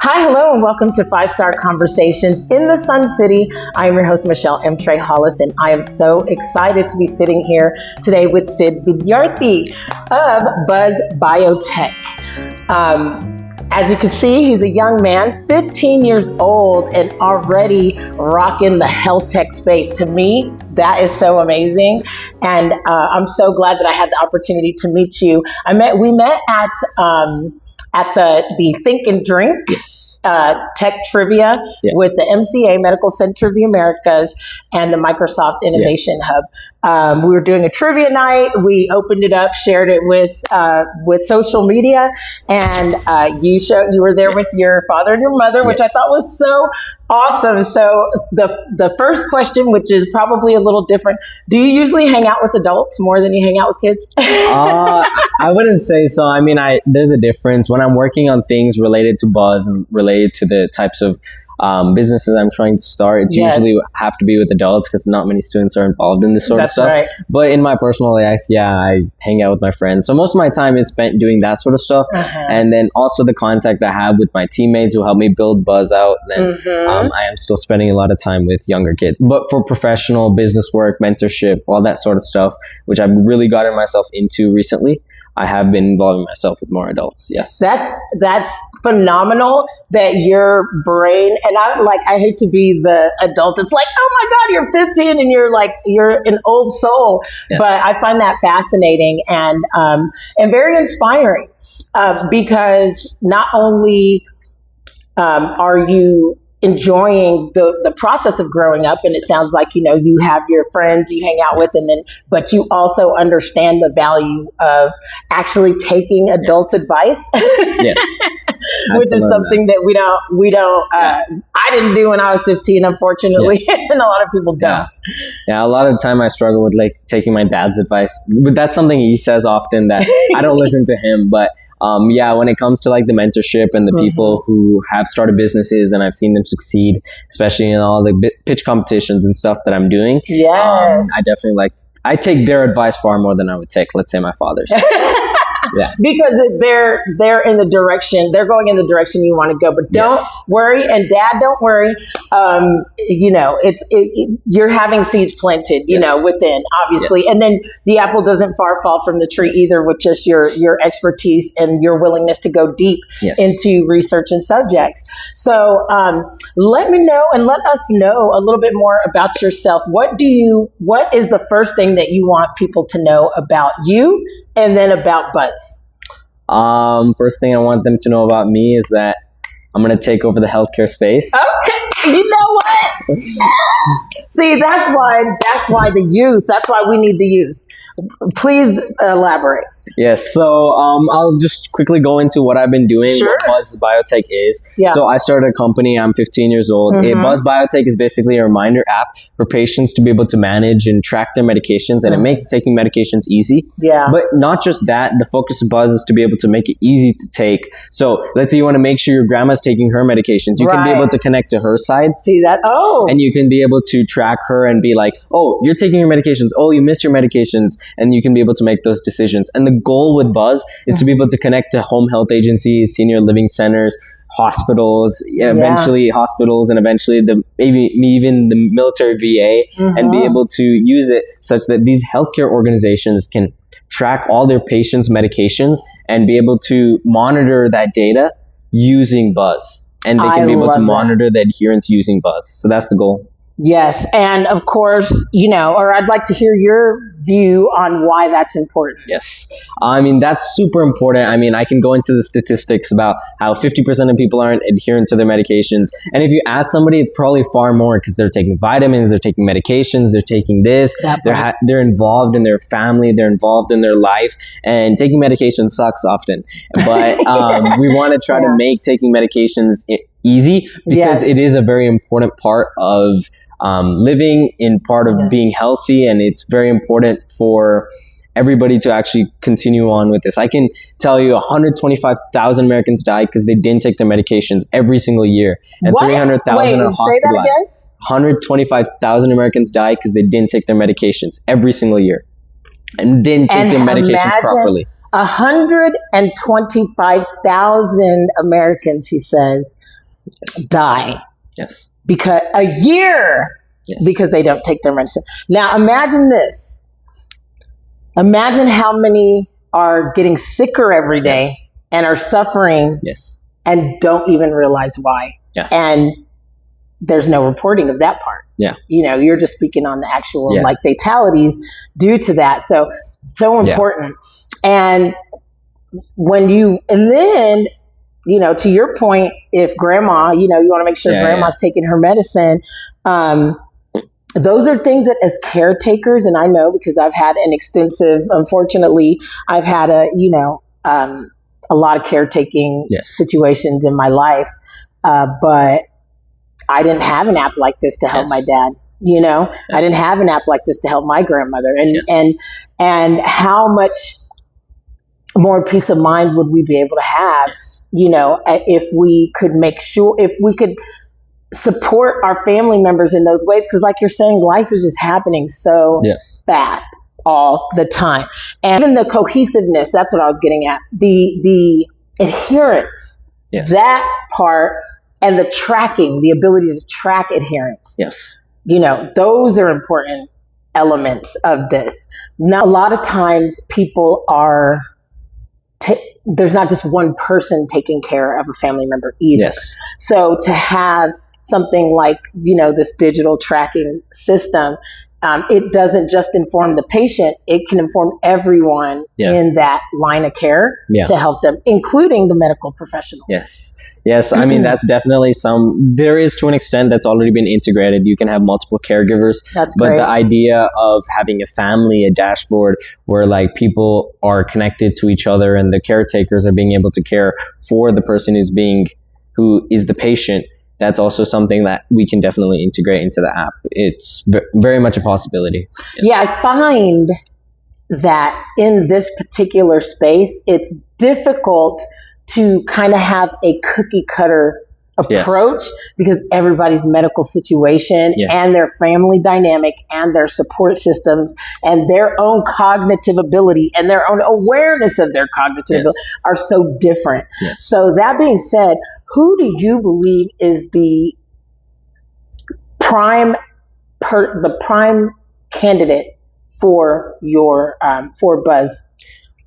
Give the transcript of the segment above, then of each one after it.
Hi, hello, and welcome to 5-Star Conversations in the Sun City. I am your host, Michelle M. Trey Hollis, and I am so excited to be sitting here today with Siddharth Vidyarthi of Buzz Biotech. As you can see, he's a young man, 15 years old, and already rocking the health tech space. To me, that is so amazing, and I'm so glad that I had the opportunity to meet you. We met at the Think and Drink Tech Trivia with the MCA, Medical Center of the Americas, and the Microsoft Innovation Hub. We were doing a trivia night. We opened it up, shared it with social media, and you were there with your father and your mother, which I thought was so awesome. So the first question, which is probably a little different, do you usually hang out with adults more than you hang out with kids? I wouldn't say so. I mean, there's a difference. When I'm working on things related to Buzz and related to the types of businesses I'm trying to start, it's usually have to be with adults because not many students are involved in this sort of stuff. Right. But in my personal life, I hang out with my friends. So most of my time is spent doing that sort of stuff. And then also the contact I have with my teammates who help me build Buzz out. Then I am still spending a lot of time with younger kids. But for professional business work, mentorship, all that sort of stuff, which I've really gotten myself into recently, I have been involving myself with more adults. Yes. That's phenomenal that your brain, and I hate to be the adult. It's like, oh my God, you're 15 and you're an old soul. But I find that fascinating and very inspiring because not only are you enjoying the process of growing up, and it sounds like you have your friends you hang out with, but you also understand the value of actually taking adults' advice, which is something that we don't. I didn't do when I was 15, unfortunately, and a lot of people don't. Yeah, a lot of the time I struggle with taking my dad's advice, but that's something he says often that I don't listen to him, but. When it comes to the mentorship and the people who have started businesses and I've seen them succeed, especially in all the pitch competitions and stuff that I'm doing. I definitely I take their advice far more than I would take, let's say, my father's. Because they're in the direction, they're going in the direction you want to go, but don't worry, and Dad, don't worry. You're having seeds planted, within, obviously, and then the apple doesn't far fall from the tree either, with just your expertise and your willingness to go deep into research and subjects. So let me know and let us know a little bit more about yourself. What is the first thing that you want people to know about you and then about Buzz? First thing I want them to know about me is that I'm going to take over the healthcare space. Okay. You know what? See, that's why the youth, that's why we need the youth. Please elaborate. Yes. So I'll just quickly go into what I've been doing, what Buzz Biotech is. So I started a company. I'm 15 years old. Buzz Biotech is basically a reminder app for patients to be able to manage and track their medications, and it makes taking medications easy. But not just that, the focus of Buzz is to be able to make it easy to take. So let's say you want to make sure your grandma's taking her medications. You can be able to connect to her side. See that? And you can be able to track her and be like, oh, you're taking your medications. Oh, you missed your medications. And you can be able to make those decisions. And the goal with Buzz is to be able to connect to home health agencies, senior living centers, hospitals, eventually hospitals, and eventually maybe even the military VA, and be able to use it such that these healthcare organizations can track all their patients' medications and be able to monitor that data using Buzz. And they can be able to monitor the adherence using Buzz. So that's the goal. Yes. And of course, or I'd like to hear your view on why that's important. Yes. I mean, that's super important. I mean, I can go into the statistics about how 50% of people aren't adherent to their medications. And if you ask somebody, it's probably far more because they're taking vitamins, they're taking medications, they're taking this, they're involved in their family, they're involved in their life, and taking medication sucks often. But we want to try to make taking medications easy because it is a very important part of living, in part of being healthy, and it's very important for everybody to actually continue on with this. I can tell you 125,000 Americans die because they didn't take their medications every single year, and 300,000 are hospitalized. 125,000 Americans die because they didn't take their medications every single year and didn't take their medications properly. 125,000 Americans, he says, die Yes. because a year Yes. because they don't take their medicine. Now imagine this. Imagine how many are getting sicker every day Yes. and are suffering Yes. and don't even realize why. Yeah. And there's no reporting of that part. Yeah. You know, you're just speaking on the actual Yeah. like fatalities due to that. So important. And then, you know, to your point, if grandma, you know, you want to make sure grandma's taking her medicine. Those are things that as caretakers, and I know because I've had unfortunately, I've had a lot of caretaking situations in my life. But I didn't have an app like this to help my dad. You know, I didn't have an app like this to help my grandmother. And how much more peace of mind would we be able to have, you know, if we could support our family members in those ways? Because like you're saying, life is just happening so fast all the time. And even the cohesiveness, that's what I was getting at. The adherence, that part, and the tracking, the ability to track adherence. Yes. You know, those are important elements of this. Now, a lot of times people are, there's not just one person taking care of a family member either. Yes. So to have something like, you know, this digital tracking system, it doesn't just inform the patient, it can inform everyone in that line of care to help them, including the medical professionals. Yes, I mean, that's definitely there is to an extent that's already been integrated. You can have multiple caregivers. That's but great. The idea of having a dashboard where like people are connected to each other and the caretakers are being able to care for the person who is the patient, that's also something that we can definitely integrate into the app. It's very much a possibility. Yeah, I find that in this particular space, it's difficult to kind of have a cookie cutter approach because everybody's medical situation and their family dynamic and their support systems and their own cognitive ability and their own awareness of their cognitive ability are so different. So that being said, who do you believe is the prime candidate for your for Buzz?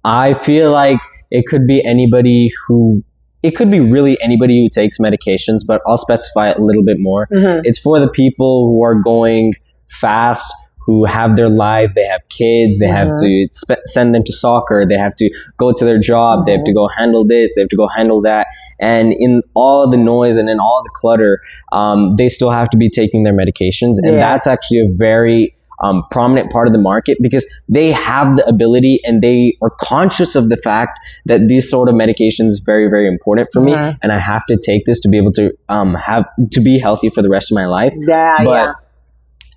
I feel like it could be really anybody who takes medications, but I'll specify it a little bit more. It's for the people who are going fast, who have their life, they have kids, they have to send them to soccer, they have to go to their job, they have to go handle this, they have to go handle that. And in all the noise and in all the clutter, they still have to be taking their medications. And that's actually a very prominent part of the market because they have the ability and they are conscious of the fact that these sort of medications is very, very important for me. And I have to take this to be able to be healthy for the rest of my life. But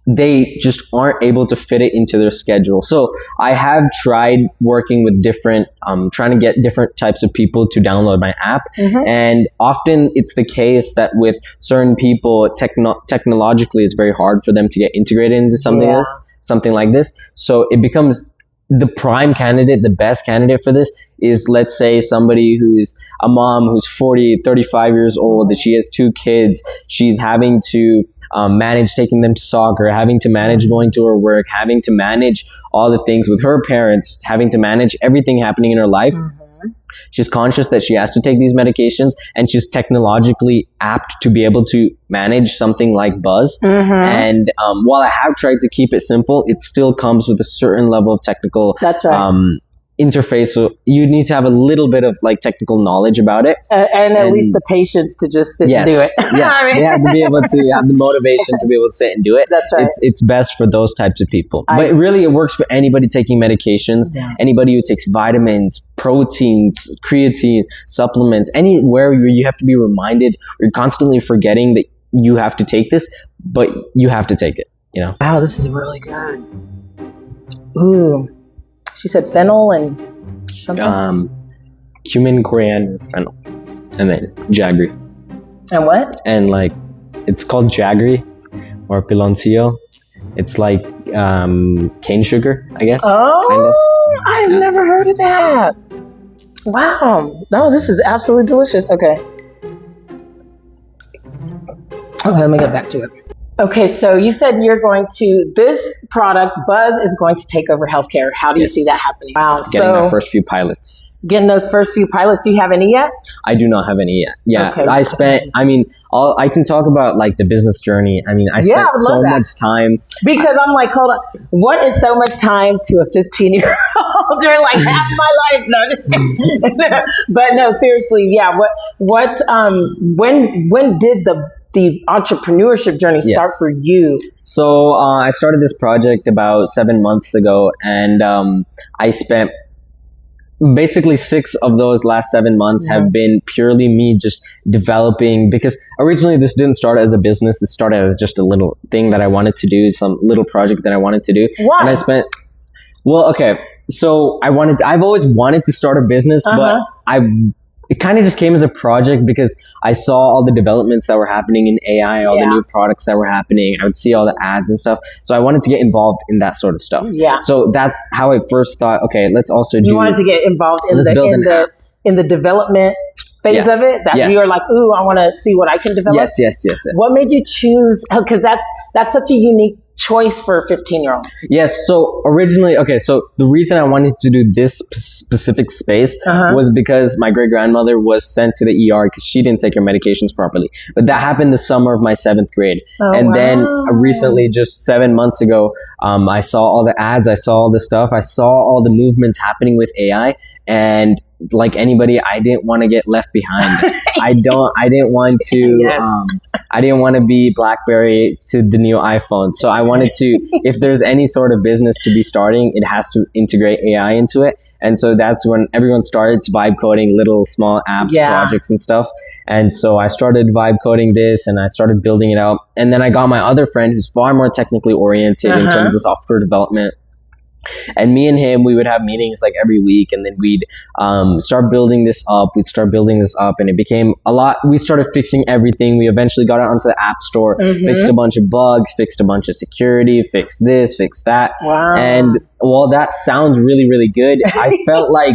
they just aren't able to fit it into their schedule. So I have tried working with trying to get different types of people to download my app. And often it's the case that with certain people, technologically, it's very hard for them to get integrated into something like this. So it becomes the prime candidate, the best candidate for this is, let's say, somebody who's a mom who's 40, 35 years old, that she has 2 kids. She's having to manage taking them to soccer, having to manage going to her work, having to manage all the things with her parents, having to manage everything happening in her life. She's conscious that she has to take these medications, and she's technologically apt to be able to manage something like Buzz. And while I have tried to keep it simple, it still comes with a certain level of technical interface. So you need to have a little bit of like technical knowledge about it. And at least the patience to just sit and do it. They have to be able to have the motivation to be able to sit and do it. That's right. It's best for those types of people. But really it works for anybody taking medications, anybody who takes vitamins, proteins, creatine, supplements, anywhere where you have to be reminded, you're constantly forgetting that you have to take this, but you have to take it, you know? Wow, this is really good. Ooh. She said fennel and something? Cumin, coriander, fennel. And then jaggery. And what? And like, it's called jaggery or piloncillo. It's like cane sugar, I guess. Oh, kinda. I've never heard of that. Wow. No, this is absolutely delicious. Okay. Okay, let me get back to it. Okay, so you said this product, Buzz, is going to take over healthcare. How do you see that happening? Wow. Getting our first few pilots. Getting those first few pilots. Do you have any yet? I do not have any yet. Yeah, Okay. I can talk about like the business journey. I mean, I spent so much time. Because I'm like, hold on, what is so much time to a 15-year-old during like half my life? No, but no, seriously, yeah. When did the entrepreneurship journey start for you? So I started this project about 7 months ago, and I spent basically 6 of those last 7 months have been purely me just developing, because originally this didn't start as a business. This started as just a little thing that I wanted to do, some little project that I wanted to do. Why? And I spent, so I've always wanted to start a business, but it kind of just came as a project because I saw all the developments that were happening in AI, all the new products that were happening. I would see all the ads and stuff. So I wanted to get involved in that sort of stuff. Yeah. So that's how I first thought, okay, let's also do... You wanted to get involved in the development phase of it? That you were like, ooh, I want to see what I can develop? Yes. What made you choose... Because that's such a unique choice for a 15-year-old. Yes. So originally, so the reason I wanted to do this specific space was because my great-grandmother was sent to the ER because she didn't take her medications properly. But that happened the summer of my 7th grade. Then recently, just 7 months ago, I saw all the ads, I saw all the stuff, I saw all the movements happening with AI, and like anybody, I didn't want to get left behind. I didn't want to, I didn't want to be BlackBerry to the new iPhone. So I wanted to, if there's any sort of business to be starting, it has to integrate AI into it. And so that's when everyone started vibe coding little small apps, projects and stuff. And so I started vibe coding this and I started building it out. And then I got my other friend who's far more technically oriented in terms of software development. And me and him, we would have meetings like every week, and then we'd start building this up. And it became a lot. We started fixing everything. We eventually got it onto the App Store, fixed a bunch of bugs, fixed a bunch of security, fixed this, fixed that. Wow. And while that sounds really, really good, I felt like,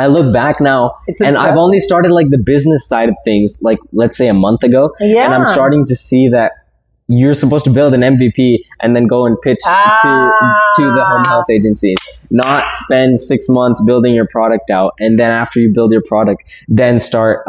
I look back now, and I've only started like the business side of things, like let's say a month ago. Yeah. And I'm starting to see that you're supposed to build an MVP and then go and pitch to the home health agencies, not spend 6 months building your product out. And then after you build your product, then start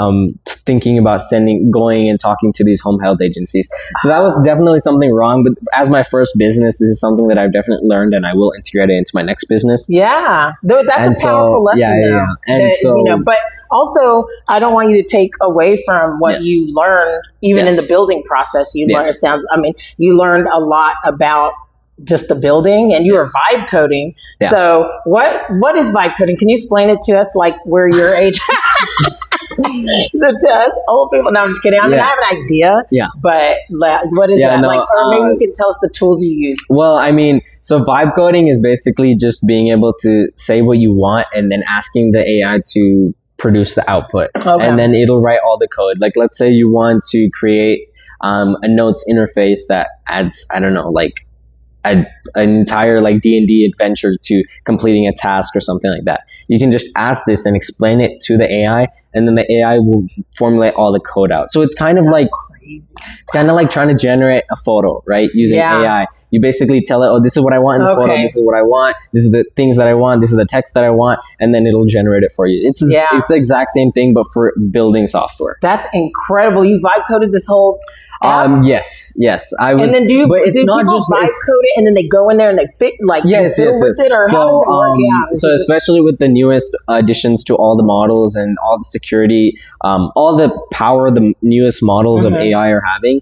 thinking about going and talking to these home health agencies. So that was definitely something wrong. But as my first business, this is something that I've definitely learned, and I will integrate it into my next business. Yeah. That's a powerful lesson. And but also, I don't want you to take away from what you learned, even in the building process. You learned a lot about just the building, and you were vibe coding. Yeah. So what is vibe coding? Can you explain it to us, like we're your age? So to us old people, no, I'm just kidding. I mean, I have an idea, but what is that? Or maybe you can tell us the tools you use. Well, I mean, so vibe coding is basically just being able to say what you want and then asking the AI to produce the output. Okay. And then it'll write all the code. Like, let's say you want to create a notes interface that adds, I don't know, like an entire like D&D adventure to completing a task or something like that. You can just ask this and explain it to the AI, and then the AI will formulate all the code out. So it's kind of like crazy. It's kind of like trying to generate a photo, right? Using AI. You basically tell it, oh, this is what I want in the photo. This is what I want. This is the things that I want. This is the text that I want. And then it'll generate it for you. It's the exact same thing, but for building software. That's incredible. You vibe coded this whole Yes. I was. And then do not just vibe code it, and then they go in there and they fit with it, or how does it work out? So especially with the newest additions to all the models and all the security, all the power the newest models of AI are having,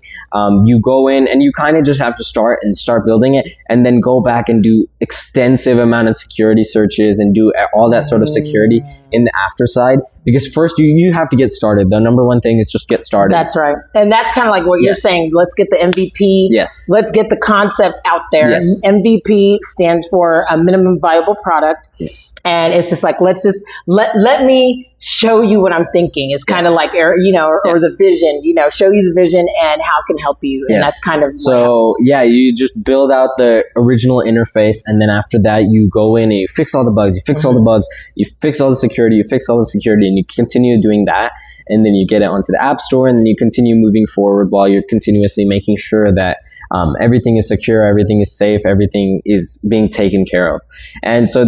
you go in and you kind of just have to start building it, and then go back and do extensive amount of security searches and do all that sort of security in the after side. Because first you have to get started. The number one thing is just get started. That's right. And that's kind of like what you're saying. Let's get the MVP. Yes. Let's get the concept out there. Yes. MVP stands for a minimum viable product. Yes. And it's just like, let me show you what I'm thinking. It's kind of like, or the vision, show you the vision and how it can help you. And that's kind of you just build out the original interface, and then after that you go in and you fix all the bugs, you fix all the bugs, you fix all the security, and you continue doing that. and then you get it onto the App Store, and then you continue moving forward while you're continuously making sure that everything is secure, everything is safe, everything is being taken care of. And so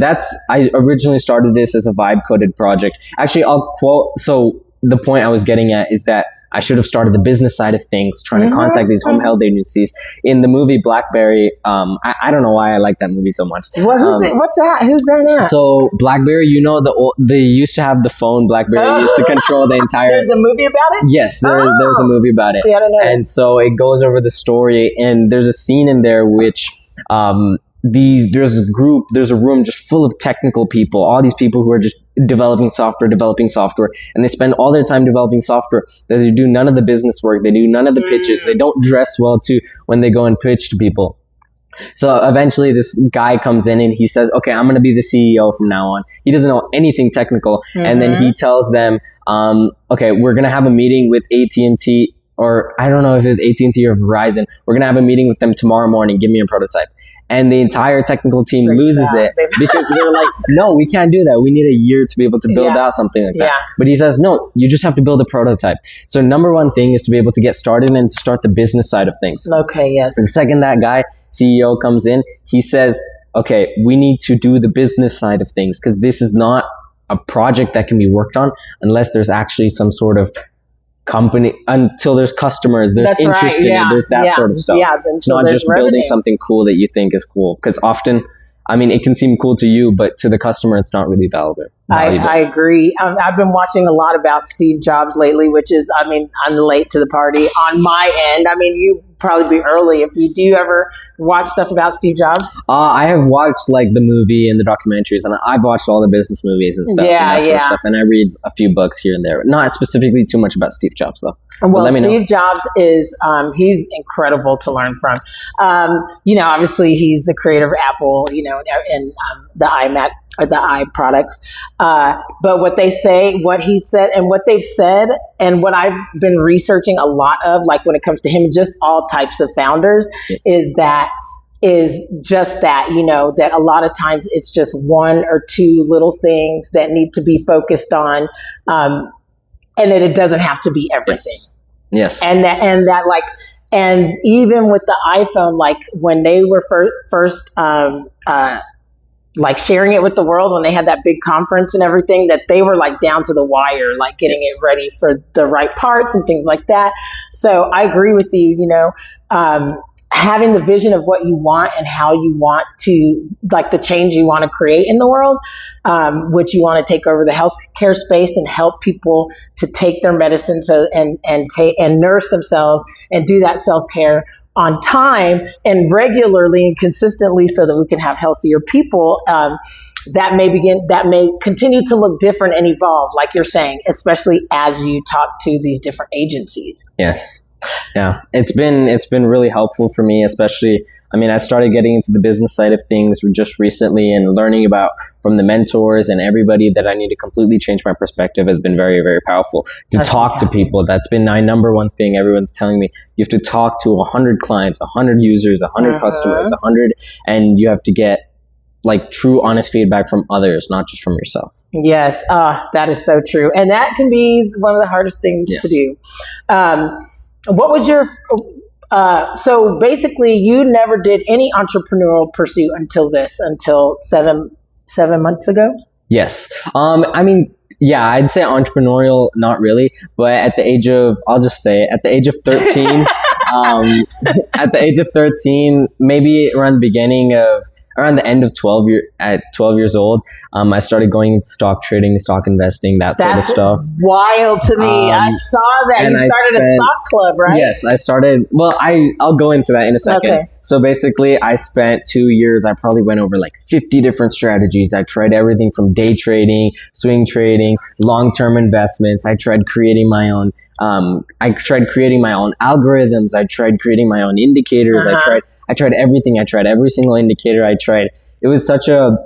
I originally started this as a vibe coded project. Actually, I'll quote, so the point I was getting at is that I should have started the business side of things, trying to contact these home health agencies. In the movie Blackberry, I don't know why I like that movie so much. What's that? Who's that now? So Blackberry, they used to have the phone. Blackberry used to control the entire... There's a movie about it? Yes, there's a movie about it. See, I don't know. And so it goes over the story, and there's a scene in there which... there's a room just full of technical people, all these people who are just developing software, and they spend all their time developing software. They do none of the business work, they do none of the pitches, they don't dress well too when they go and pitch to people. So eventually this guy comes in and he says, okay, I'm going to be the CEO from now on. He doesn't know anything technical. And then he tells them, okay, we're going to have a meeting with AT&T, or I don't know if it's AT&T or Verizon. We're going to have a meeting with them tomorrow morning. Give me a prototype. And the entire technical team loses it because they're like, no, we can't do that. We need a year to be able to build out something like that. But he says, no, you just have to build a prototype. So number one thing is to be able to get started and to start the business side of things. Okay, yes. The second that guy, CEO, comes in, he says, okay, we need to do the business side of things because this is not a project that can be worked on unless there's actually some sort of company, until there's customers, there's interest in it, there's that sort of stuff. It's not just building something cool that you think is cool, because often, I mean, it can seem cool to you, but to the customer, it's not really valuable. I agree. I've been watching a lot about Steve Jobs lately, which is, I mean, I'm late to the party on my end. I mean, you probably be early. Do you ever watch stuff about Steve Jobs? I have watched like the movie and the documentaries, and I've watched all the business movies and stuff. And I read a few books here and there. Not specifically too much about Steve Jobs though. Well, Steve Jobs is, he's incredible to learn from. Obviously he's the creator of Apple, and the iMac, or the iProducts. But what he said and what they've said, and what I've been researching a lot of, like when it comes to him, just all types of founders, is just that, that a lot of times it's just one or two little things that need to be focused on. And that it doesn't have to be everything. Yes. And even with the iPhone, like when they were first like sharing it with the world, when they had that big conference and everything, that they were like down to the wire, like getting it ready for the right parts and things like that. So I agree with you, having the vision of what you want and how you want to, like the change you want to create in the world, which you want to take over the healthcare space and help people to take their medicines and nurse themselves and do that self-care on time and regularly and consistently, so that we can have healthier people. That may continue to look different and evolve, like you're saying, especially as you talk to these different agencies. Yes. Yeah, it's been really helpful for me, especially, I mean, I started getting into the business side of things just recently, and learning from the mentors and everybody that I need to completely change my perspective has been very, very powerful. That's talk fantastic. To people. That's been my number one thing. Everyone's telling me you have to talk to 100 clients, 100 users, 100 customers, 100, and you have to get like true, honest feedback from others, not just from yourself. Yes, that is so true. And that can be one of the hardest things to do. What was your, so basically you never did any entrepreneurial pursuit until 7 months ago? Yes. I mean, yeah, I'd say entrepreneurial, not really, but at the age of 13, at the age of 13, maybe around the end of 12 years old, I started going into stock trading, stock investing, that sort of stuff. Wild to me. I saw that. You started a stock club, right? Yes, I started. Well, I'll go into that in a second. Okay. So basically, I spent 2 years. I probably went over like 50 different strategies. I tried everything from day trading, swing trading, long-term investments. I tried creating my own. I tried creating my own algorithms. I tried creating my own indicators. I tried everything. I tried every single indicator. It was such a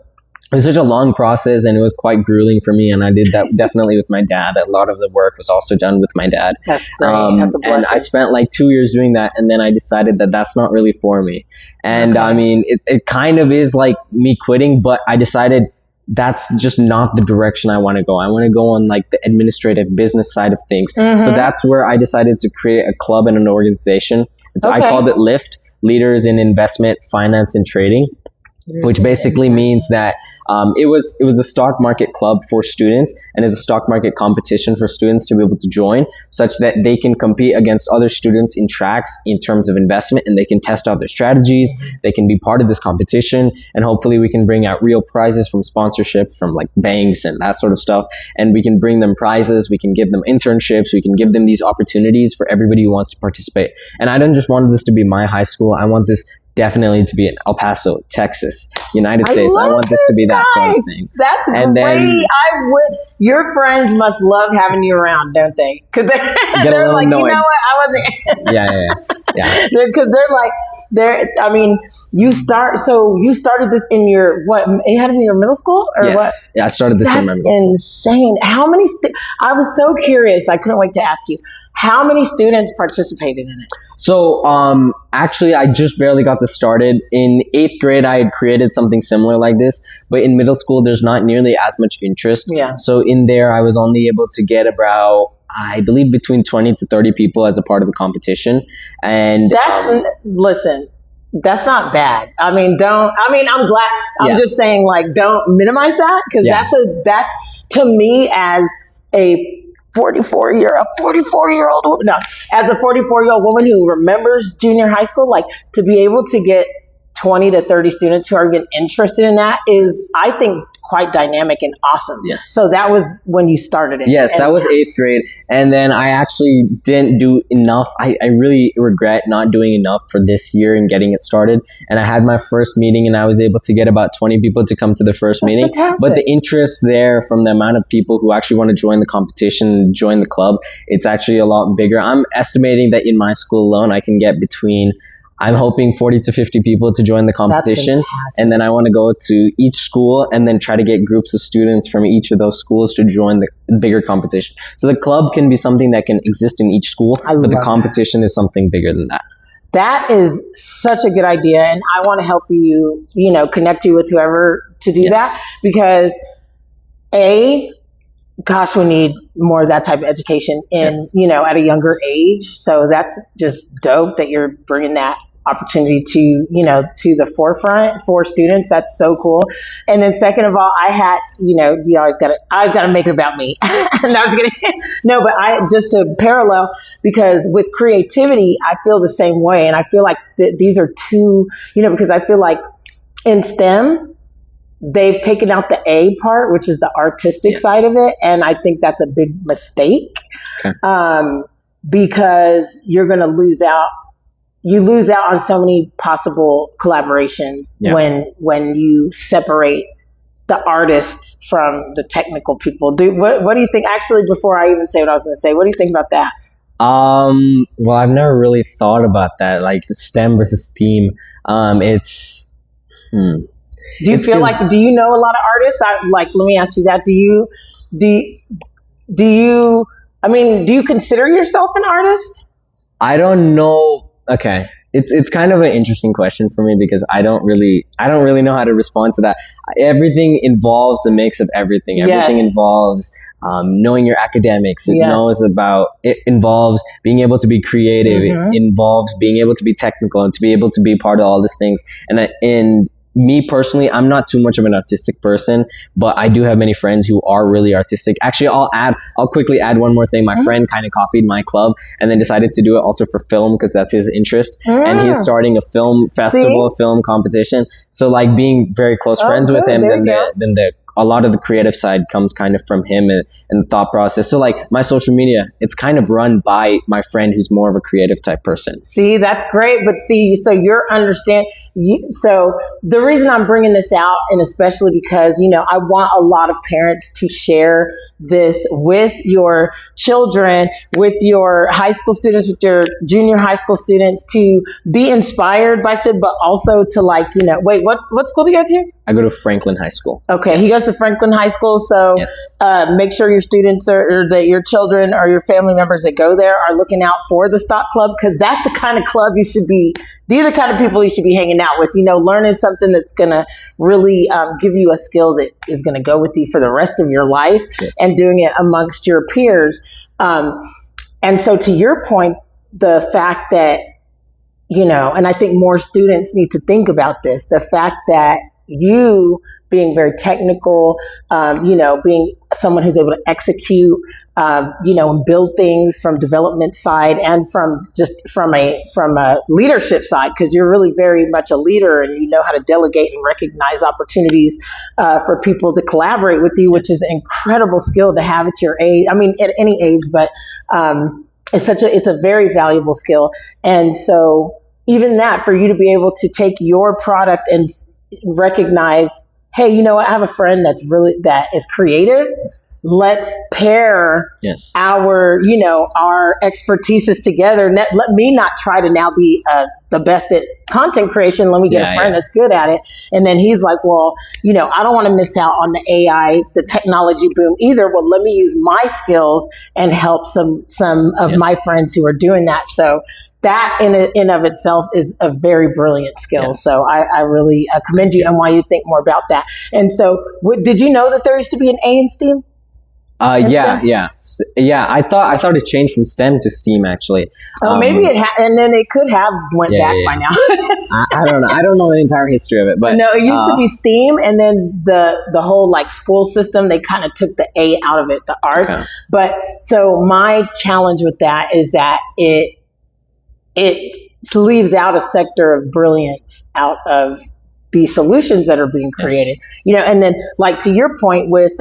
long process, and it was quite grueling for me. And I did that definitely with my dad. A lot of the work was also done with my dad. That's great. That's a blessing. And I spent like 2 years doing that. And then I decided that that's not really for me. And I mean, it kind of is like me quitting, but I decided that's just not the direction I want to go. I want to go on like the administrative business side of things. So that's where I decided to create a club and an organization. I called it LIFT, Leaders in Investment, Finance, and Trading, which basically means that it was a stock market club for students, and it's a stock market competition for students to be able to join, such that they can compete against other students in tracks in terms of investment, and they can test out their strategies. They can be part of this competition, and hopefully we can bring out real prizes from sponsorship from like banks and that sort of stuff. And we can bring them prizes, we can give them internships, we can give them these opportunities for everybody who wants to participate. And I don't just want this to be my high school. I want this definitely to be in El Paso, Texas, United States. I want this to be that sort of thing. That's and great. Then, your friends must love having you around, don't they? Because they're like, annoyed. You know what? I wasn't. yeah. Because I mean, you started this in your, you had it in your middle school or yes. what? Yeah, I started this in my middle school. Insane. How many, I was so curious. I couldn't wait to ask you. How many students participated in it? So, actually, I just barely got this started. In 8th grade, I had created something similar like this, but in middle school, there's not nearly as much interest. Yeah. So in there, I was only able to get about, I believe, between 20 to 30 people as a part of the competition. And listen, that's not bad. I'm glad. I'm just saying, like, don't minimize that, because that's to me as a 44-year-old woman. No, as a 44-year-old woman who remembers junior high school, like, to be able to get 20 to 30 students who are even interested in that is, I think, quite dynamic and awesome. Yes. So that was when you started it. Yes, that was 8th grade. And then I actually didn't do enough. I really regret not doing enough for this year and getting it started. And I had my first meeting, and I was able to get about 20 people to come to the first meeting. Fantastic. But the interest there from the amount of people who actually want to join the competition, join the club, it's actually a lot bigger. I'm estimating that in my school alone, I can get I'm hoping 40 to 50 people to join the competition. And then I want to go to each school and then try to get groups of students from each of those schools to join the bigger competition. So the club can be something that can exist in each school, but the competition is something bigger than that. That is such a good idea. And I want to help you, connect you with whoever to do that, because gosh, we need more of that type of education at a younger age. So that's just dope that you're bringing that opportunity to the forefront for students. That's so cool. And then second of all, I had, you always got to make it about me. No, but I just to parallel, because with creativity, I feel the same way. And I feel like these are two, because I feel like in STEM, they've taken out the A part, which is the artistic side of it. And I think that's a big mistake, because you're going to lose out. You lose out on so many possible collaborations when you separate the artists from the technical people. What do you think? Actually, before I even say what I was going to say, what do you think about that? Well, I've never really thought about that, like the STEM versus STEAM. Do you feel like, do you know a lot of artists? Let me ask you that. Do you consider yourself an artist? I don't know. Okay. It's kind of an interesting question for me, because I don't really know how to respond to that. Everything involves a mix of everything. Everything involves knowing your academics. It involves being able to be creative. It involves being able to be technical and to be able to be part of all these things. And me personally, I'm not too much of an artistic person, but I do have many friends who are really artistic. Actually, I'll quickly add one more thing. My friend kind of copied my club and then decided to do it also for film, because that's his interest. And he's starting a film festival, film competition. So like being very close friends with him, then a lot of the creative side comes kind of from him and the thought process. So like my social media, it's kind of run by my friend who's more of a creative type person. See, that's great. But see, so you're so the reason I'm bringing this out, and especially because, I want a lot of parents to share this with your children, with your high school students, with your junior high school students, to be inspired by Sid, but also to wait, what school do you go to? I go to Franklin High School. Okay, he goes to Franklin High School, so make sure your students or that your children or your family members that go there are looking out for the stock club, because that's the kind of club you should be these are the kind of people you should be hanging out with, learning something that's going to really give you a skill that is going to go with you for the rest of your life, and doing it amongst your peers. And so to your point, the fact that, and I think more students need to think about this, the fact that you being very technical, being someone who's able to execute, and build things from development side and from a leadership side, because you're really very much a leader and you know how to delegate and recognize opportunities for people to collaborate with you, which is an incredible skill to have at your age. I mean, at any age, but it's a very valuable skill. And so even that, for you to be able to take your product and recognize, hey, I have a friend that is creative. Let's pair our expertises together. Let me not try to now be the best at content creation. Let me get a friend that's good at it. And then he's like, well, I don't want to miss out on the AI, the technology boom either. Well, let me use my skills and help some of my friends who are doing that. So that in of itself is a very brilliant skill. Yes. So I really commend you and why you think more about that. And so did you know that there used to be an A in STEAM? Yeah. I thought it changed from STEM to STEAM actually. Oh, maybe it and then it could have went back by now. I don't know. I don't know the entire history of it, but no, it used to be STEAM, and then the whole school system, they kind of took the A out of it, the arts. Okay. But so my challenge with that is that it leaves out a sector of brilliance out of the solutions that are being created. Yes. And then to your point with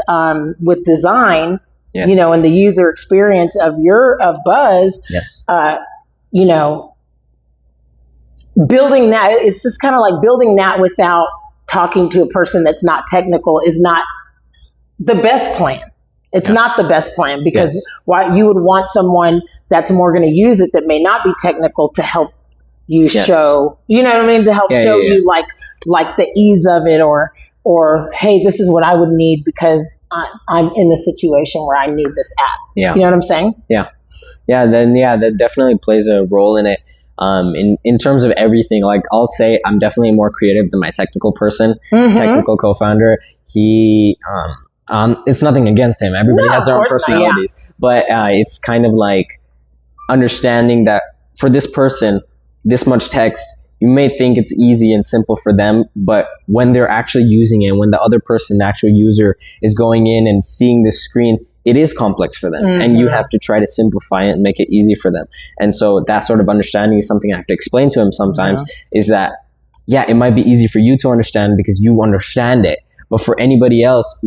design, yes. And the user experience of Buzz, yes. Building that, it's just kind of like building that without talking to a person that's not technical is not the best plan. It's not the best plan, because why you would want someone that's more going to use it that may not be technical to help you show, to help show you like the ease of it, or hey, this is what I would need because I'm in the situation where I need this app. Yeah. You know what I'm saying? Yeah. Then that definitely plays a role in it. In terms of everything, I'll say I'm definitely more creative than my technical person, technical co-founder. He, it's nothing against him. Everybody has their own personalities, but it's kind of like understanding that for this person, this much text, you may think it's easy and simple for them, but when they're actually using it, when the other person, the actual user, is going in and seeing this screen, it is complex for them, and you have to try to simplify it and make it easy for them. And so that sort of understanding is something I have to explain to him sometimes, is that, it might be easy for you to understand because you understand it, but for anybody else,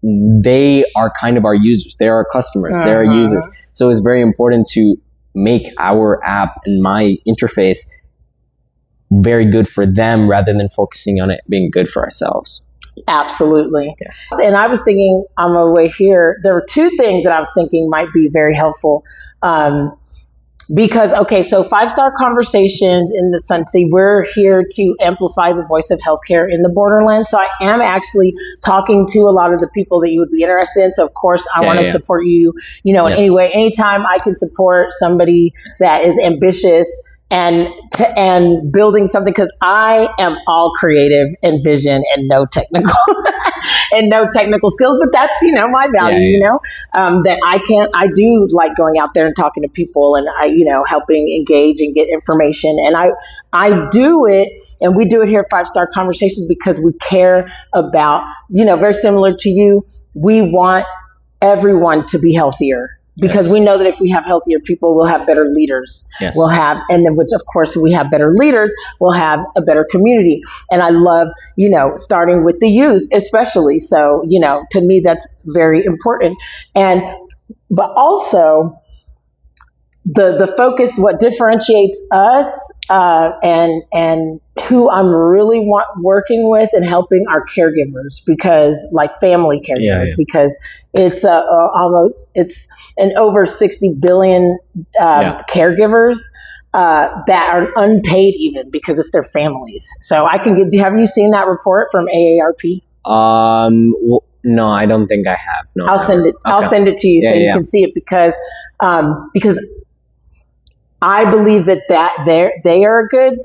they are kind of our users. They're our customers. They're our users. So it's very important to make our app and my interface very good for them rather than focusing on it being good for ourselves. Absolutely. Yeah. And I was thinking on my way here, there were two things that I was thinking might be very helpful. Because, so 5-star conversations in the Sun City, we're here to amplify the voice of healthcare in the borderlands. So I am actually talking to a lot of the people that you would be interested in. So of course I want to support you, in any way. Anytime I can support somebody that is ambitious and building something, because I am all creative and vision and no technical and no technical skills, but that's my value. That I do like going out there and talking to people, and I helping engage and get information, and I do it, and we do it here at 5-Star Conversations because we care about very similar to you. We want everyone to be healthier. Because we know that if we have healthier people, we'll have better leaders. Yes. And then, which of course, we have better leaders, we'll have a better community. And I love, starting with the youth, especially. So, to me, that's very important. But also the focus, what differentiates us, and who I'm really working with and helping are caregivers, because family caregivers, because it's it's an over 60 billion caregivers that are unpaid even because it's their families. So have you seen that report from AARP? No, I don't think I have. No, I'll send it. Okay. I'll send it to you so you can see it, because I believe that they are a good,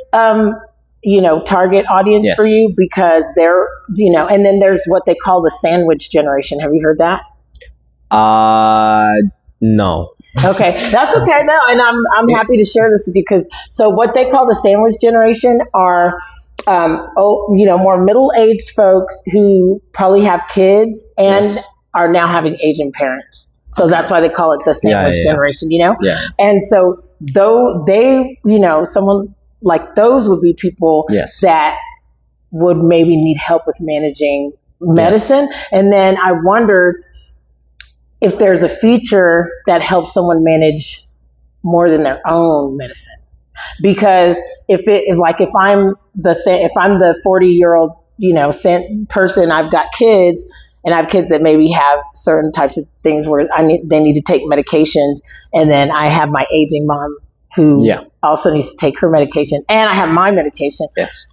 target audience for you because they're, and then there's what they call the sandwich generation. Have you heard that? No. Okay, that's okay. No, and I'm happy to share this with you because so what they call the sandwich generation are, more middle-aged folks who probably have kids and are now having aging parents. So that's why they call it the sandwich generation. Yeah. And so though they, someone like those would be people that would maybe need help with managing medicine. And then I wondered if there's a feature that helps someone manage more than their own medicine, because if I'm the 40-year-old, person, I've got kids and I have kids that maybe have certain types of things where they need to take medications. And then I have my aging mom who also needs to take her medication and I have my medication. Yes.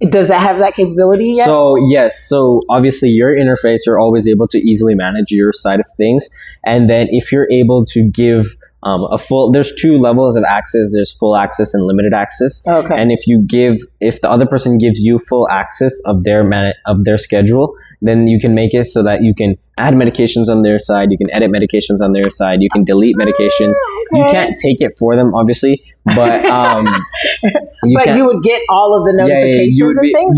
Does that have that capability yet? So yes, so obviously your interface, you're always able to easily manage your side of things. And then if you're able to give there's two levels of access. There's full access and limited access. Okay. And if the other person gives you full access of their schedule, then you can make it so that you can add medications on their side, you can edit medications on their side, you can delete medications. You can't take it for them, obviously, but you would get all of the notifications and things.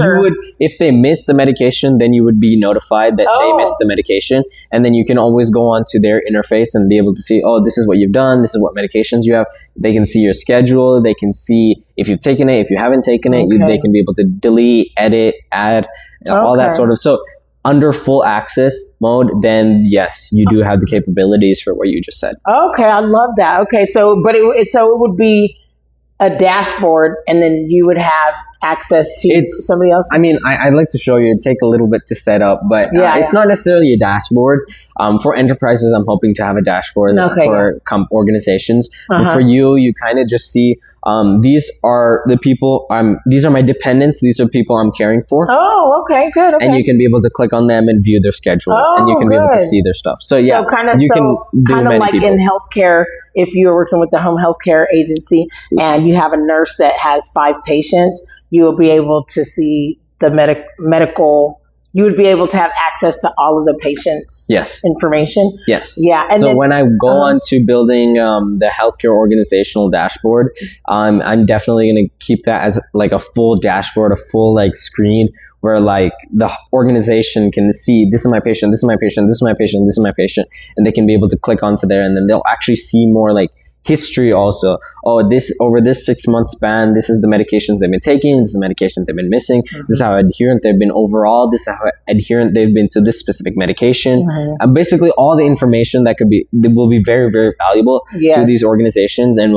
If they miss the medication, then you would be notified that they missed the medication, and then you can always go onto their interface and be able to see, this is what you've done, this is what medications you have. They can see your schedule, they can see if you've taken it, if you haven't taken it. They can be able to delete, edit, add, all that sort of. So under full access mode, then yes, you do have the capabilities for what you just said. Okay, I love that. Okay, so it would be a dashboard, and then you would have access to somebody else. I mean, I'd like to show you. It'd take a little bit to set up, but it's not necessarily a dashboard. For enterprises, I'm hoping to have a dashboard for organizations. But for you kind of just see, these are the people. These are my dependents. These are people I'm caring for. Oh, okay, good. Okay. And you can be able to click on them and view their schedules, and you can be able to see their stuff. So kind of like in healthcare, if you're working with the home healthcare agency and you have a nurse that has 5 patients, you will be able to see the medical. You would be able to have access to all of the patients' information. Yes. Yeah. And so when I go on to building the healthcare organizational dashboard, I'm definitely going to keep that as like a full dashboard, a full screen where the organization can see, this is my patient, this is my patient, this is my patient, this is my patient, and they can be able to click onto there, and then they'll actually see more history also. This over this 6-month span, this is the medications they've been taking, this is the medications they've been missing, this is how adherent they've been overall, this is how adherent they've been to this specific medication. And basically all the information that will be very, very valuable to these organizations, and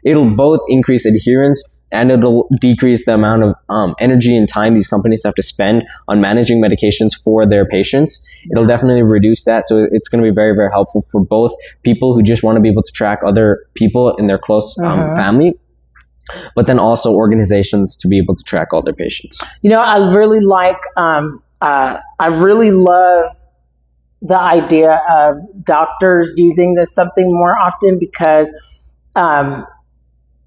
it'll both increase adherence and it'll decrease the amount of energy and time these companies have to spend on managing medications for their patients. It'll definitely reduce that. So it's going to be very, very helpful for both people who just want to be able to track other people in their close family, but then also organizations to be able to track all their patients. I really I really love the idea of doctors using this something more often, because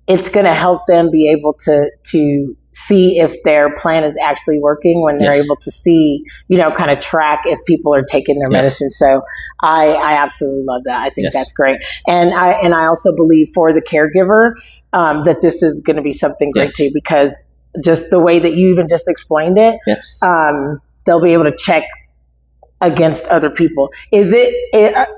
it's going to help them be able to see if their plan is actually working when they're able to see, kind of track if people are taking their medicine. So I absolutely love that. I think that's great. And I also believe for the caregiver that this is going to be something great too, because just the way that you even just explained it, they'll be able to check against other people.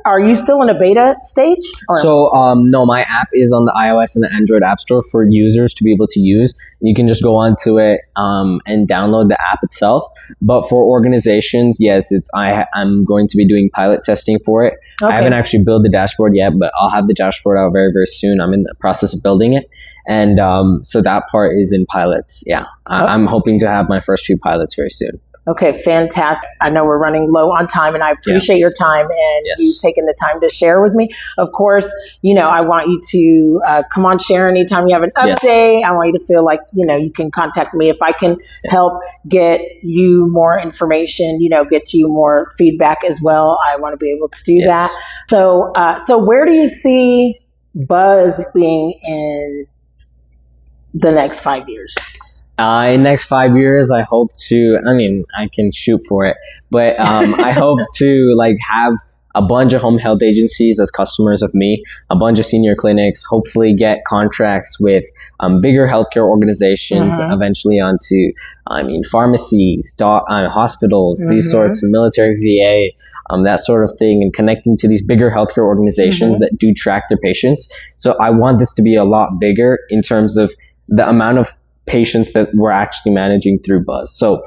Are you still in a beta stage? So no, my app is on the iOS and the Android App Store for users to be able to use. You can just go onto it and download the app itself. But for organizations, yes, I'm going to be doing pilot testing for it. I haven't actually built the dashboard yet, but I'll have the dashboard out very, very soon. I'm in the process of building it. And so that part is in pilots. I'm hoping to have my first few pilots very soon. Okay, fantastic. I know we're running low on time, and I appreciate your time and you taking the time to share with me. Of course, I want you to come on, share anytime you have an update. I want you to feel like, you can contact me if I can help get you more information, get you more feedback as well. I want to be able to do that. So where do you see Buzz being in the next 5 years? In next 5 years, I hope to, I can shoot for it, but I hope to like have a bunch of home health agencies as customers of me, a bunch of senior clinics, hopefully get contracts with bigger healthcare organizations, eventually onto, pharmacies, hospitals, these sorts of military VA, that sort of thing, and connecting to these bigger healthcare organizations that do track their patients. So I want this to be a lot bigger in terms of the amount of patients that we're actually managing through Buzz. So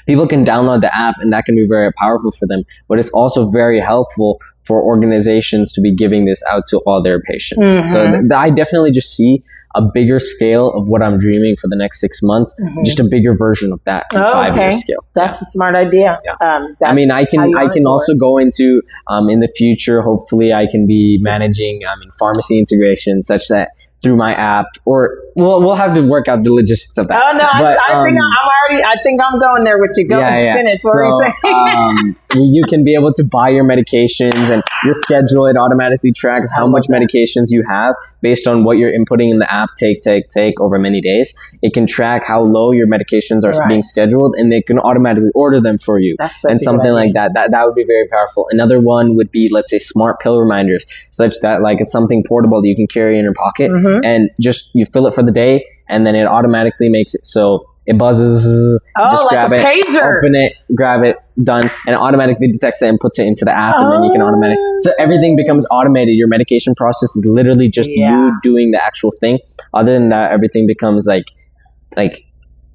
people can download the app and that can be very powerful for them, but it's also very helpful for organizations to be giving this out to all their patients. So I definitely just see a bigger scale of what I'm dreaming for the next 6 months, just a bigger version of that 5-year scale. That's a smart idea. I can also go into, in the future, hopefully I can be managing pharmacy integration such that through my app, or we'll have to work out the logistics of that. Oh no, but, I think I'm going there with you. Go finish. What were you saying? You can be able to buy your medications, and your schedule, it automatically tracks how much medications you have based on what you're inputting in the app, take over many days. It can track how low your medications are being scheduled, and they can automatically order them for you. And something like that. That would be very powerful. Another one would be, let's say, smart pill reminders, such that like it's something portable that you can carry in your pocket, and just you fill it for the day, and then it automatically makes it so it buzzes. Just like grab a it, pager. Open it, grab it, done, and it automatically detects it and puts it into the app, and then you can automate it. So everything becomes automated. Your medication process is literally just you doing the actual thing. Other than that, everything becomes like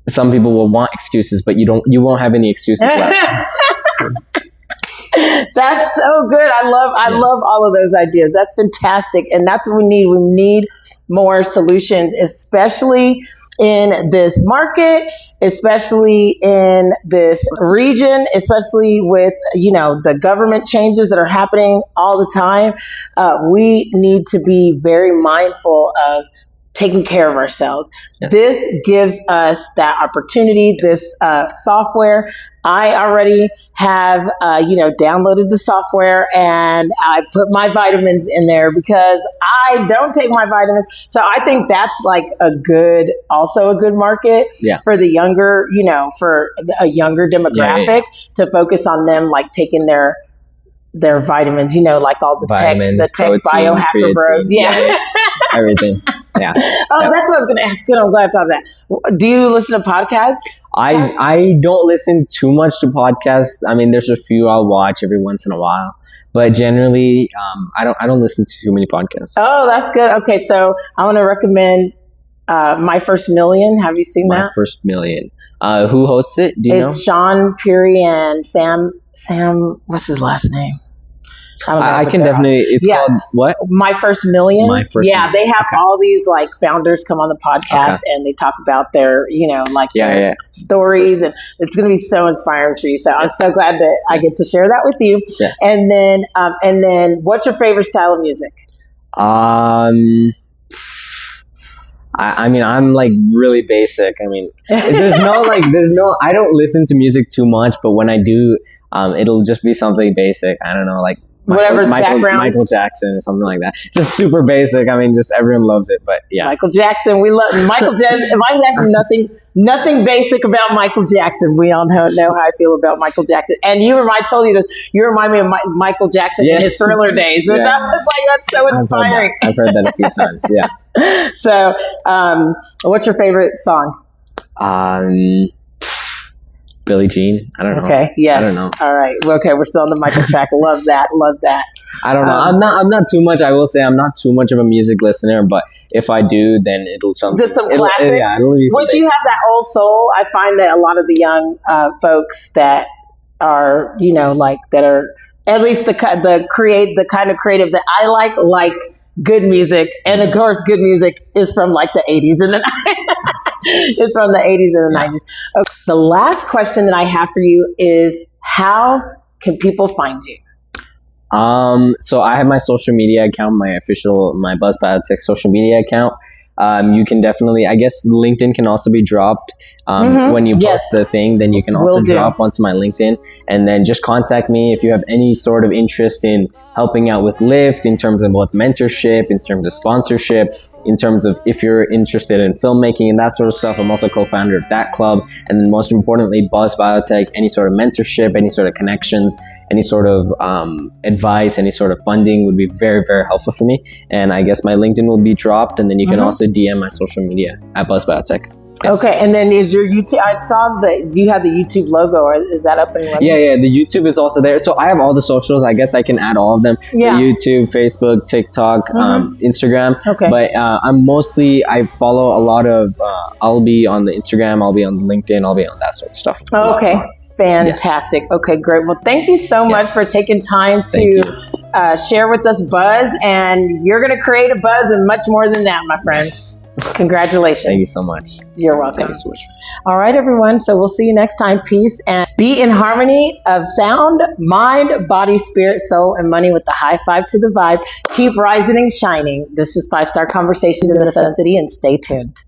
some people will want excuses, but you won't have any excuses left. That's so good. I love all of those ideas. That's fantastic. And that's what we need. We need more solutions, especially in this market, especially in this region, especially with, the government changes that are happening all the time. We need to be very mindful of taking care of ourselves. This gives us that opportunity, this software. I already have, downloaded the software, and I put my vitamins in there because I don't take my vitamins. So I think that's like also a good market for the younger, for a younger demographic to focus on them, like taking their vitamins, like all the vitamins, tech protein, biohacker bros. Everything. Yeah. That's what I was going to ask. Good. I'm glad I thought of that. Do you listen to podcasts? I don't listen too much to podcasts. I mean, there's a few I'll watch every once in a while, but generally, I don't listen to too many podcasts. Oh, that's good. Okay. So I want to recommend, My First Million. Have you seen that? My First Million. Who hosts it? Do you know? It's Sean Puri and Sam, what's his last name? I can definitely. It's called what? My First Million. My First Million. They have all these like founders come on the podcast and they talk about their, their stories, and it's going to be so inspiring for you. So I'm so glad that I get to share that with you. Yes. And then, what's your favorite style of music? I'm like really basic. I mean, there's no, I don't listen to music too much, but when I do, it'll just be something basic. I don't know, like whatever's background. Michael Jackson or something like that. Just super basic. I mean, just everyone loves it, but yeah. Michael Jackson, we love Michael Jackson. Michael Jackson, nothing basic about Michael Jackson. We all know how I feel about Michael Jackson. And I told you this, you remind me of Michael Jackson in his Thriller days, which I was like, that's so inspiring. I've heard that a few times, yeah. So, what's your favorite song? Billie Jean. I don't know. Okay. Yes. I don't know. All right. Okay. We're still on the Michael track. Love that. I don't know. I'm not too much. I will say I'm not too much of a music listener, but if I do, then it'll something. Just some classics. Once you have that old soul, I find that a lot of the young folks that are, that are at least the kind of creative that I like good music, and of course, good music is from like the 80s and the 90s. It's from the 80s and the 90s. Okay. The last question that I have for you is, how can people find you? So I have my social media account, my Buzz Biotech social media account. you can definitely, I guess LinkedIn can also be dropped when you post the thing. Then you can also drop onto my LinkedIn, and then just contact me if you have any sort of interest in helping out with Lyft, in terms of both mentorship, in terms of sponsorship, in terms of if you're interested in filmmaking and that sort of stuff. I'm also co-founder of that club. And then most importantly, Buzz Biotech, any sort of mentorship, any sort of connections, any sort of advice, any sort of funding would be very, very helpful for me. And I guess my LinkedIn will be dropped, and then you can also DM my social media at Buzz Biotech. Yes. Okay, and then is your YouTube, I saw that you have the YouTube logo, or is that up and running? Yeah, the YouTube is also there. So I have all the socials. I guess I can add all of them. So YouTube, Facebook, TikTok, Instagram. Okay. But I follow a lot of, I'll be on the Instagram, I'll be on LinkedIn, I'll be on that sort of stuff. Okay, fantastic. Yes. Okay, great. Well, thank you so much for taking time to share with us Buzz, and you're going to create a buzz and much more than that, my friend. Yes. Congratulations. Thank you so much. You're welcome. Thank you so much. All right, everyone. So we'll see you next time. Peace, and be in harmony of sound, mind, body, spirit, soul, and money with the high five to the vibe. Keep rising and shining. This is 5-Star Conversations in the Sun City, and stay tuned.